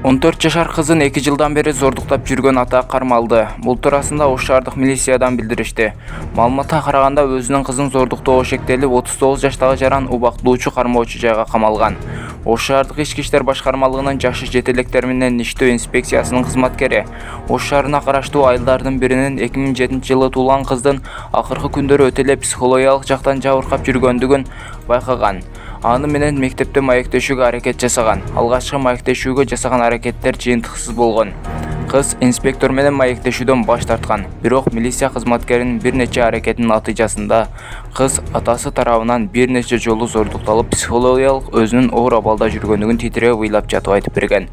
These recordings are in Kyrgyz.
14 жашар кызын 2 жылдан бери зордуктап жүргөн ата кармалды. Бул туурасында Ош шаардык милициядан билдиришти. Маалыматка караганда өзүнүн кызын зордуктоого шектелип 39 жаштагы жаран убактылуучу кармоочу жайга камалган. Ош шаардык ички иштер башкармалыгынын жашы жетелектер менен иштөө инспекциясынын кызматкери Ош шаарына караштуу айылдардын биринин 2007 жылы туулган кыздын акыркы күндөрү өтө эле психологиялык жактан жабыркап жүргөндүгүн байкаган. Аны менен мектепте маектешүүгө аракет жасаган. Алгачкы маектешүүгө жасаган аракеттер жыйынтыксыз болгон. Кыз инспектор менен маектешүүдөн баш тарткан. Бирок милиция кызматкеринин бир нече аракетинин натыйжасында кыз атасы тарабынан бир нече жолу зордукталып, психологиялык өзүнүн оор абалда жүргөндүгүн титиреп ыйлап жатып айтып берген.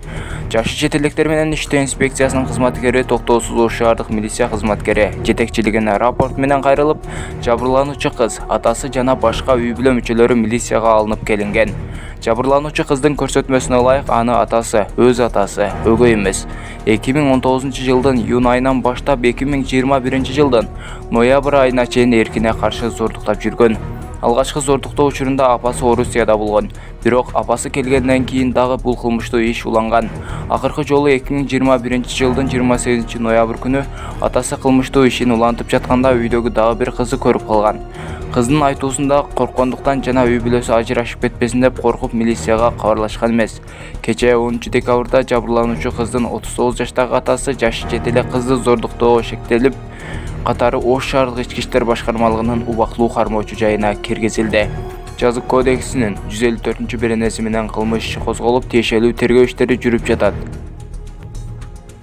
Жашы жетелектер менен иштөө инспекциясынын кызматкери токтоосуз Ош шаардык милиция кызматкери жетекчилигине рапорт менен кайрылып, жабырлануучу кыз, атасы жана башка үй бүлө мүчөлөрү милицияга алынып келинген. Жабырлануучу кыздын көрсөтмөсүнө ылайык аны атасы, өз атасы, өгөй эмес. 2019 жылдын июнь айынан баштап 2021 жылдын ноябрь айына чейин эркине каршы зордуктап жүргөн. Алгачкы зордуктоо учурунда апасы Орусияда болгон. Бирок апасы келгенден кийин дагы бул кылмыштуу иш уланган. Акыркы жолу 2021 жылдын 28 ноябрь күнү атасы кылмыштуу ишин улантып жатканда үйдөгү дагы бир кызы көрүп калган. Кыздын айтуусунда корккондуктан жана үй бүлөсү ажырашып кетпесин деп коркуп милицияга кабарлашкан эмес. Кечээ 10 декабрда жабырлануучу кыздын 39 жаштагы атасы жашы жете эле кызды зордуктоого шектелип, катары Ош шаардык ички иштер башкармалыгынын убактылуу кармоочу жайына киргизилди. Жазык кодексинин 154-беренеси менен кылмыш иши козголуп, тиешелүү тергөө иштери жүрүп жатат.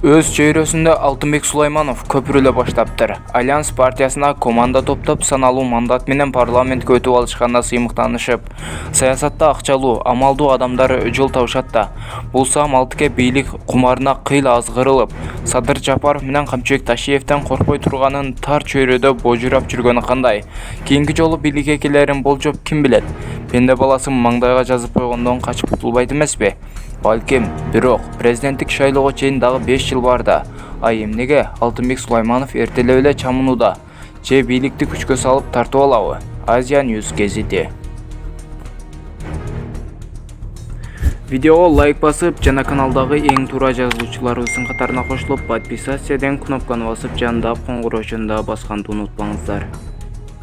Өз чөйрөсүндө Алтынбек Сулайманов көпүрөлө баштаптыр. Альянс партиясына команда топтоп саналуу мандат менен парламентке өтүп алышканда сыймыктанышып, саясатта акчалуу, амалдуу адамдар жол табышат да. Булса Малтыке бийлик кумарына кыйла азгырылып, Садыр Жапаров менен Камчыбек Ташиевден коркпой турганын тар чөйрөдө божурап жүргөнү кандай? Кийинки жолу бийлик экелерин болжоп ким билет? Пенде баласын маңдайга жазып койгондон качып кутулбайт эмеспи? Балким, бирок президенттик шайлоого чейин дагы 5 жыл бар да. Эмнеге Алтынбек Сулайманов эртелеп эле чамынууда? Же бийликти күчкө салып тартып алабы? Азия News гезити. Видеого лайк басып, жана каналдагы эң туура жазылуучуларыбыздын катарына кошулуп, подписаться деген кнопканы басып, жандап коңгуроочун да басканды унутпаңыздар.